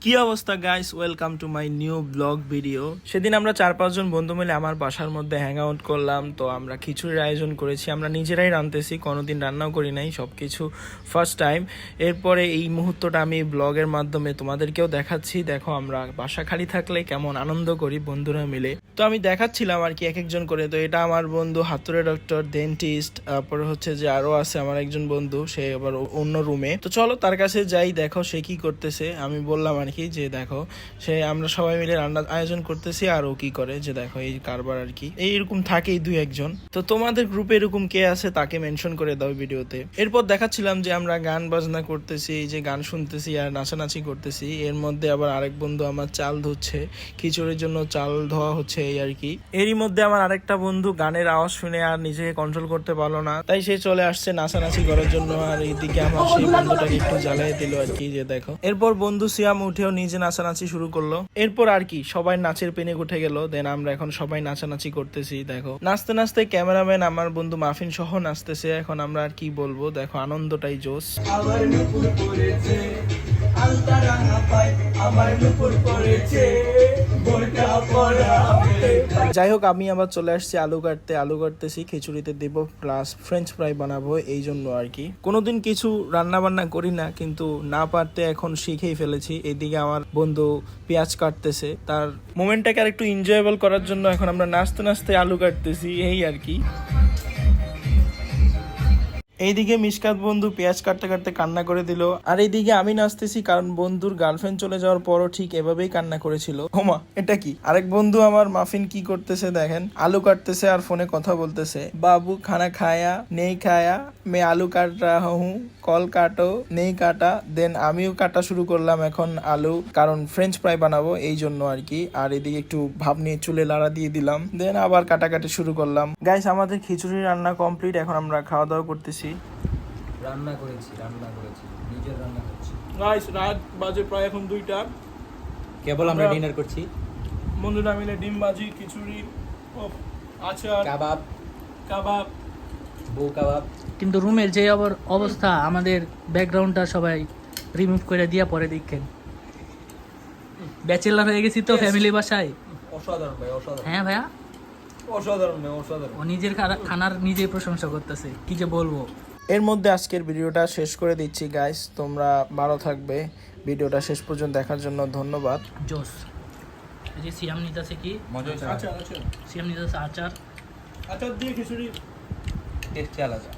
কি অবস্থা guys, welcome to my new blog video. সেদিন আমরা 4-5 জন বন্ধু মিলে আমার বাসার মধ্যে হ্যাং আউট করলাম। তো আমরা খিচুড়ির আয়োজন করেছি, আমরা নিজেরাই রাঁধতেছি, কোনোদিন রান্নাও করি নাই, সবকিছু ফার্স্ট টাইম। এরপরে এই মুহূর্তটা আমি ব্লগের মাধ্যমে তোমাদেরকেও দেখাচ্ছি। দেখো আমরা বাসা খালি থাকলে কেমন আনন্দ করি বন্ধুরা মিলে। তো আমি দেখাচ্ছিলাম আর কি এক একজন করে। তো এটা আমার বন্ধু হাতুড়ে ডক্টর, ডেন্টিস্ট। তারপরে হচ্ছে যে আরো আছে আমার একজন বন্ধু, সে আবার অন্য রুমে। তো চলো তার কাছে যাই, দেখো সে কি করতেছে। আমি বললাম আর কি যে দেখো সে, আমরা সবাই মিলে রান্নার আয়োজন করতেছি আর ও কি করে, যে দেখো এই কারবার আর কি এইরকম থাকেই দুই একজন। তো তোমাদের গ্রুপে এরকম কে আছে তাকে মেনশন করে দাও ভিডিওতে। এরপর দেখাচ্ছিলাম যে আমরা গান বাজনা করতেছি, এই যে গান শুনতেছি আর নাচানাচি করতেছি। এর মধ্যে আবার আরেক বন্ধু আমার চাল ধুচ্ছে, খিচুড়ির জন্য চাল ধোয়া হচ্ছে এই আর কি। এরই মধ্যে আমার আরেকটা বন্ধু গানের আওয়াজ শুনে আর নিজেকে কন্ট্রোল করতে পারলো না, তাই সে চলে আসছে নাচানাচি করার জন্য। আর এইদিকে আমার সেই বন্ধুটাকে একটু জ্বালিয়ে দিল আর কি, যে দেখো। এরপর বন্ধু সিয়াম উঠেও নিজে নাচানাচি শুরু করলো। এরপর আর কি সবাই নাচের পেনে উঠে গেল। দেন আমরা এখন সবাই নাচানাচি করতেছি। দেখো নাচতে নাচতে ক্যামেরাম্যান আমার বন্ধু মাফিন সহ নাচতেছে। এখন আমরা আর কি বলবো, দেখো আনন্দটাই জোশ। আমার নুপুর পড়েছে আলতা রাঙা পাই, আমার নুপুর পড়েছে বোরকা পরা। যাই হোক, আমি আবার চলে আসছি আলু কাটতেছি, খিচুড়িতে দেব প্লাস ফ্রেঞ্চ ফ্রাই বানাবো, এই জন্য আর কি। কোনোদিন কিছু রান্না বান্না করি না, কিন্তু না পারতে এখন শিখেই ফেলেছি। এইদিকে আমার বন্ধু পেঁয়াজ কাটতেছে, তার মোমেন্টটাকে আর একটু এনজয়েবল করার জন্য এখন আমরা নাচতে নাচতে আলু কাটতেছি, এই আর কি। এইদিকে মিশকাত বন্ধু পেঁয়াজ কাটতে কাটতে কান্না করে দিল, আর এইদিকে আমি নাচতেছি, কারণ বন্ধুর গার্লফ্রেন্ড চলে যাওয়ার পরও ঠিক এভাবেই কান্না করেছিল। ওমা, এটা কি? আরেক বন্ধু আমার মাফিন কি করতেছে দেখেন, আলু কাটতেছে আর ফোনে কথা বলতেছে। বাবু খানা খায়া নেই খায়া, মে আলু কাট রাহা হুঁ, কল কাটো নেই কাটা। দেন আমিও কাটা শুরু করলাম এখন আলু, কারণ ফ্রেঞ্চ ফ্রাই বানাবো এই জন্য আর কি। আর এদিকে একটু ভাব নিয়ে চুলে লাড়া দিয়ে দিলাম, দেন আবার কাটাকাটি শুরু করলাম। গাইস, আমাদের খিচুড়ি রান্না কমপ্লিট, এখন আমরা খাওয়া দাওয়া করতেছি। রান্না করেছি নিজের রান্না করছি। গাইস, রাত বাজে প্রায় এখন 2টা। কেবল আমরা ডিনার করছি। বন্ধুরা মিলে ডিম ভাজি, খিচুড়ি, আচার, কাবাব। বউ কাবাব। কিন্তু রুমের যে অবস্থা, আমাদের ব্যাকগ্রাউন্ডটা সবাই রিমুভ করে দিয়া পরে দেখেন। ব্যাচেলার হয়ে গেছি তো ফ্যামিলি বাসায়। অসাধারণ ভাই, অসাধারণ। হ্যাঁ ভাইয়া, অসাধারণ ভাই, অসাধারণ। ও নিজের খানার নিজে প্রশংসা করতেছে, কি যে বলবো। এর মধ্যে আজকের ভিডিওটা শেষ করে দিচ্ছি গাইস, তোমরা ভালো থাকবে। ভিডিওটা শেষ পর্যন্ত দেখার জন্য ধন্যবাদ। জোস। এই যে সিয়াম নিতেছে কি, মজা হয়েছে। আচ্ছা, সিয়াম নিতেছে আচার। আচার দিয়ে খিচুড়ি টেস্ট আলাদা।